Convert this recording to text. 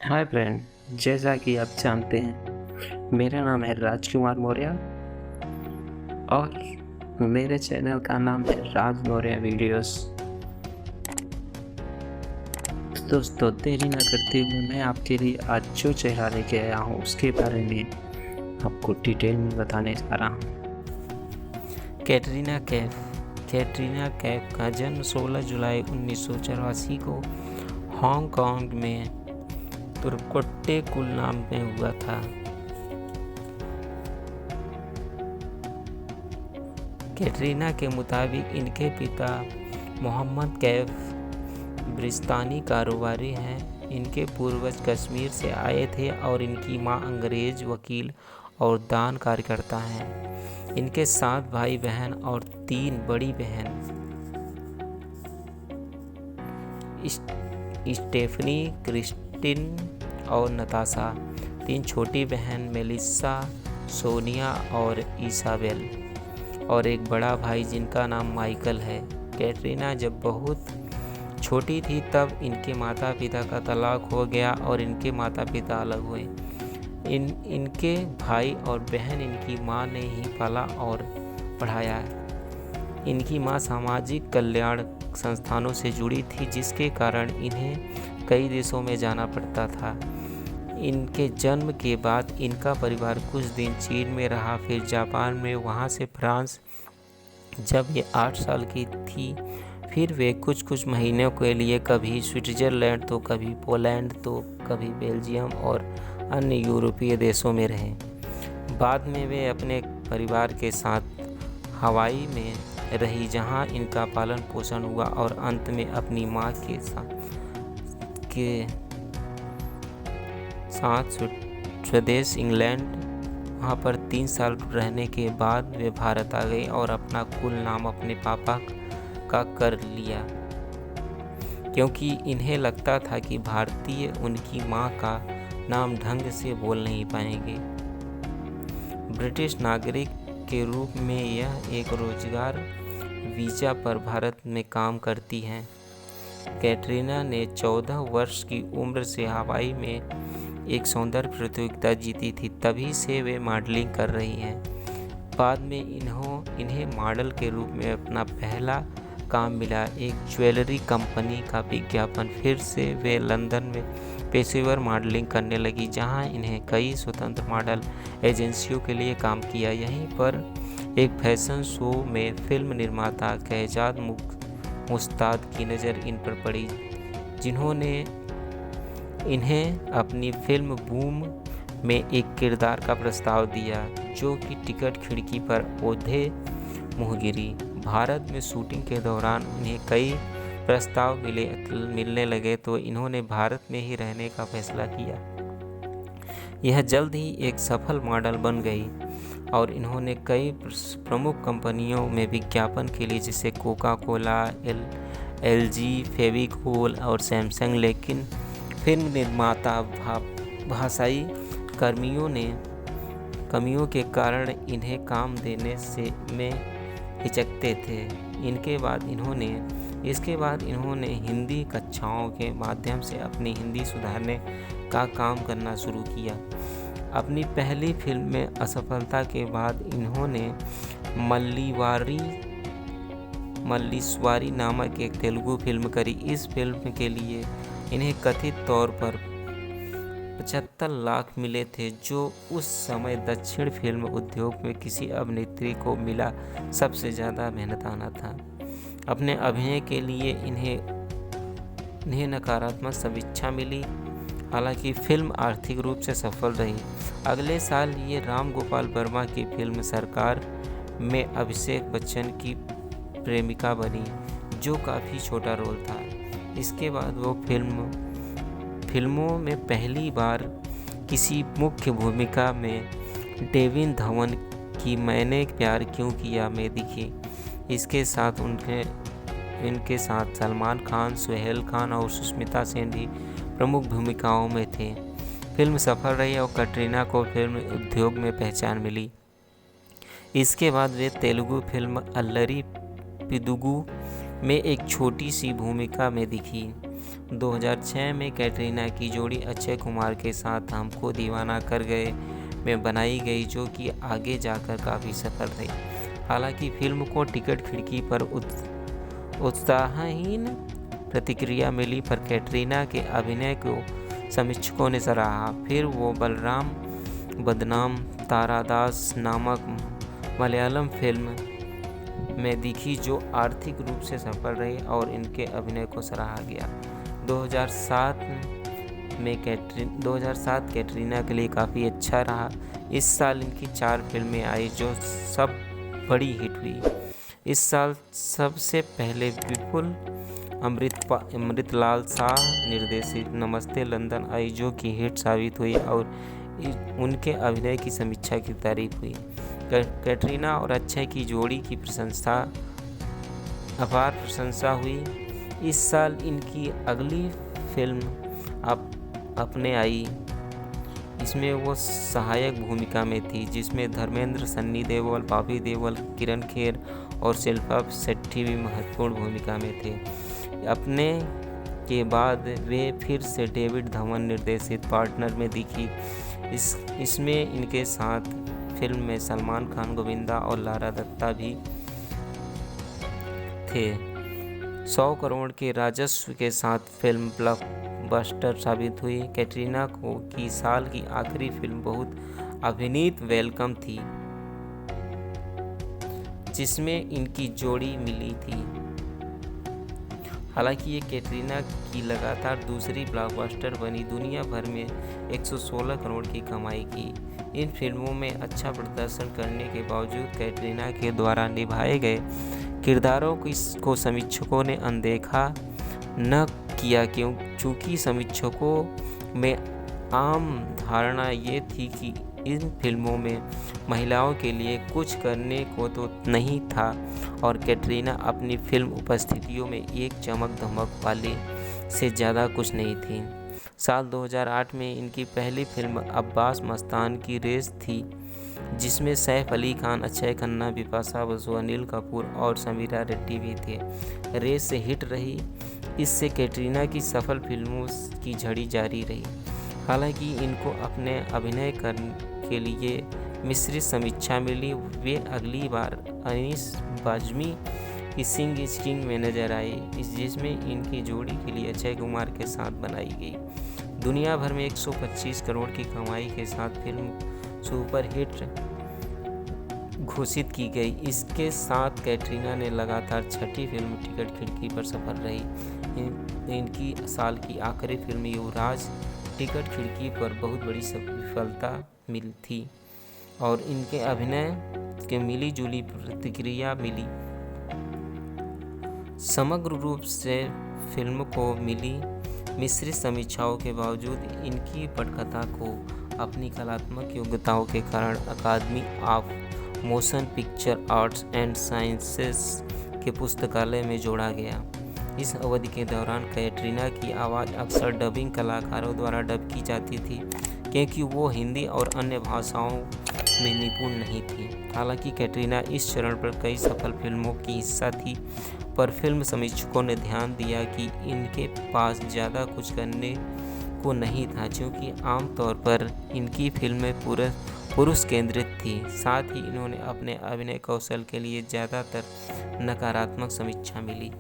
Hi friend, जैसा कि आप जानते हैं मेरा नाम है राजकुमार मौर्य और मेरे चैनल का नाम है राज मौर्य वीडियोस। तो दोस्तों, देरी ना करते हुए मैं आपके लिए आज जो चेहरा लेके आया हूँ उसके बारे में आपको डिटेल में बताने जा रहा हूँ। कैटरीना कैफ। कैटरीना कैफ का जन्म 16 जुलाई 1984 को हांगकांग में तुर्कोट्टेकुलम में हुआ था। कैटरीना के मुताबिक इनके पिता मोहम्मद कैफ ब्रिस्तानी कारोबारी हैं। इनके पूर्वज कश्मीर से आए थे और इनकी मां अंग्रेज वकील और दान कार्यकर्ता हैं। इनके 7 भाई बहन और 3 बड़ी बहन स्टेफनी, क्रिस्टिन और नताशा, 3 छोटी बहन मेलिसा, सोनिया और इसाबेल और एक बड़ा भाई जिनका नाम माइकल है। कैटरीना जब बहुत छोटी थी तब इनके माता पिता का तलाक हो गया और इनके माता पिता अलग हुए। इनके भाई और बहन इनकी मां ने ही पाला और पढ़ाया। इनकी मां सामाजिक कल्याण संस्थानों से जुड़ी थी, जिसके कारण इन्हें कई देशों में जाना पड़ता था। इनके जन्म के बाद इनका परिवार कुछ दिन चीन में रहा, फिर जापान में, वहां से फ्रांस। जब ये 8 साल की थी फिर वे कुछ महीनों के लिए कभी स्विट्ज़रलैंड तो कभी पोलैंड तो कभी बेल्जियम और अन्य यूरोपीय देशों में रहे। बाद में वे अपने परिवार के साथ हवाई में रही, जहां इनका पालन पोषण हुआ और अंत में अपनी मां के साथ स्वदेश इंग्लैंड, वहाँ पर 3 साल रहने के बाद वे भारत आ गई और अपना कुल नाम अपने पापा का कर लिया, क्योंकि इन्हें लगता था कि भारतीय उनकी मां का नाम ढंग से बोल नहीं पाएंगे। ब्रिटिश नागरिक के रूप में यह एक रोजगार वीजा पर भारत में काम करती हैं। कैटरीना ने 14 वर्ष की उम्र से हवाई में एक सौंदर्य प्रतियोगिता जीती थी, तभी से वे मॉडलिंग कर रही हैं। बाद में इन्हें मॉडल के रूप में अपना पहला काम मिला, एक ज्वेलरी कंपनी का विज्ञापन। फिर से वे लंदन में पेशेवर मॉडलिंग करने लगी, जहां इन्हें कई स्वतंत्र मॉडल एजेंसियों के लिए काम किया। यहीं पर एक फैशन शो में फिल्म निर्माता कहजाद मुस्ताद की नज़र इन पर पड़ी, जिन्होंने इन्हें अपनी फिल्म बूम में एक किरदार का प्रस्ताव दिया, जो कि टिकट खिड़की पर ओढ़े मुँह गिरी। भारत में शूटिंग के दौरान उन्हें कई प्रस्ताव मिलने लगे, तो इन्होंने भारत में ही रहने का फैसला किया। यह जल्द ही एक सफल मॉडल बन गई और इन्होंने कई प्रमुख कंपनियों में विज्ञापन के लिए, जैसे कोका कोला, एलजी, फेविकोल और सैमसंग। लेकिन फिल्म निर्माता भाषाई कमियों के कारण इन्हें काम देने में हिचकते थे। इसके बाद इन्होंने हिंदी कक्षाओं के माध्यम से अपनी हिंदी सुधारने का काम करना शुरू किया। अपनी पहली फिल्म में असफलता के बाद इन्होंने मल्लीश्वारी नामक एक तेलुगु फिल्म करी। इस फिल्म के लिए इन्हें कथित तौर पर 75 लाख मिले थे, जो उस समय दक्षिण फिल्म उद्योग में किसी अभिनेत्री को मिला सबसे ज़्यादा मेहनताना था। अपने अभिनय के लिए इन्हें नकारात्मक समीक्षा मिली, हालांकि फिल्म आर्थिक रूप से सफल रही। अगले साल ये राम गोपाल वर्मा की फिल्म सरकार में अभिषेक बच्चन की प्रेमिका बनी, जो काफ़ी छोटा रोल था। इसके बाद वो फिल्मों में पहली बार किसी मुख्य भूमिका में डेविन धवन की मैंने प्यार क्यों किया में दिखी। इसके साथ इनके साथ सलमान खान, सुहेल खान और सुष्मिता सेन भी प्रमुख भूमिकाओं में थे। फिल्म सफल रही और कैटरीना को फिल्म उद्योग में पहचान मिली। इसके बाद वे तेलुगु फिल्म अल्लरी पिदुगु में एक छोटी सी भूमिका में दिखी। 2006 में कैटरीना की जोड़ी अक्षय कुमार के साथ हमको दीवाना कर गए में बनाई गई, जो कि आगे जाकर काफ़ी सफल रही। हालांकि फिल्म को टिकट खिड़की पर उत्साहहीन प्रतिक्रिया मिली, पर कैटरीना के अभिनय को समीक्षकों ने सराहा। फिर वो बलराम बदनाम तारादास नामक मलयालम फिल्म में दिखी, जो आर्थिक रूप से सफल रही और इनके अभिनय को सराहा गया। 2007 कैटरीना के लिए काफ़ी अच्छा रहा। इस साल इनकी 4 फिल्में आई, जो सब बड़ी हिट हुई। इस साल सबसे पहले विपुल अमृतलाल शाह निर्देशित नमस्ते लंदन आई, जो कि हिट साबित हुई और उनके अभिनय की समीक्षा की तारीफ हुई। कैटरीना और अक्षय की जोड़ी की अपार प्रशंसा हुई। इस साल इनकी अगली फिल्म अपने आई। इसमें वो सहायक भूमिका में थी, जिसमें धर्मेंद्र, सन्नी देओल, बॉबी देओल, किरण खेर और शिल्पा शेट्टी भी महत्वपूर्ण भूमिका में थे। अपने के बाद वे फिर से डेविड धवन निर्देशित पार्टनर में दिखी। इसमें इनके साथ फिल्म में सलमान खान, गोविंदा और लारा दत्ता भी थे। 100 करोड़ के राजस्व के साथ फिल्म ब्लॉकबस्टर साबित हुई। कैटरीना की साल की आखिरी फिल्म बहुत अभिनीत वेलकम थी, जिसमें इनकी जोड़ी मिली थी। हालांकि ये कैटरीना की लगातार दूसरी ब्लॉकबस्टर बनी। दुनिया भर में 116 करोड़ की कमाई की। इन फिल्मों में अच्छा प्रदर्शन करने के बावजूद कैटरीना के द्वारा निभाए गए किरदारों को समीक्षकों ने अनदेखा न किया, चूँकि समीक्षकों में आम धारणा ये थी कि इन फिल्मों में महिलाओं के लिए कुछ करने को तो नहीं था और कैटरीना अपनी फिल्म उपस्थितियों में एक चमक धमक वाले से ज़्यादा कुछ नहीं थी। साल 2008 में इनकी पहली फिल्म अब्बास मस्तान की रेस थी, जिसमें सैफ अली खान, अक्षय खन्ना, बिपाशा बसु, अनिल कपूर और समीरा रेड्डी भी थे। रेस से हिट रही। इससे कैटरीना की सफल फिल्मों की झड़ी जारी रही। हालांकि इनको अपने अभिनय के लिए मिश्रित समीक्षा मिली। वे अगली बार अनीस बाज़मी की सिंह इज किंग में नजर आई, जिसमें इनकी जोड़ी के लिए अक्षय कुमार के साथ बनाई गई। दुनिया भर में 125 करोड़ की कमाई के साथ फिल्म सुपर हिट घोषित की गई। इसके साथ कैटरीना ने लगातार 6ठी फिल्म टिकट खिड़की पर सफल रही। इनकी साल की आखिरी फिल्म युवराज टिकट खिड़की पर बहुत बड़ी सफलता मिली थी और इनके अभिनय के मिली जुली प्रतिक्रिया मिली। समग्र रूप से फिल्म को मिली मिश्रित समीक्षाओं के बावजूद इनकी पटकथा को अपनी कलात्मक योग्यताओं के कारण Academy of Motion Picture Arts and Sciences के पुस्तकालय में जोड़ा गया। इस अवधि के दौरान कैटरीना की आवाज़ अक्सर डबिंग कलाकारों द्वारा डब की जाती थी, क्योंकि वो हिंदी और अन्य भाषाओं में निपुण नहीं थी। हालांकि कैटरीना इस चरण पर कई सफल फिल्मों की हिस्सा थी, पर फिल्म समीक्षकों ने ध्यान दिया कि इनके पास ज़्यादा कुछ करने को नहीं था, क्योंकि आमतौर पर इनकी फिल्में पुरुष केंद्रित थी। साथ ही इन्होंने अपने अभिनय कौशल के लिए ज़्यादातर नकारात्मक समीक्षा मिली।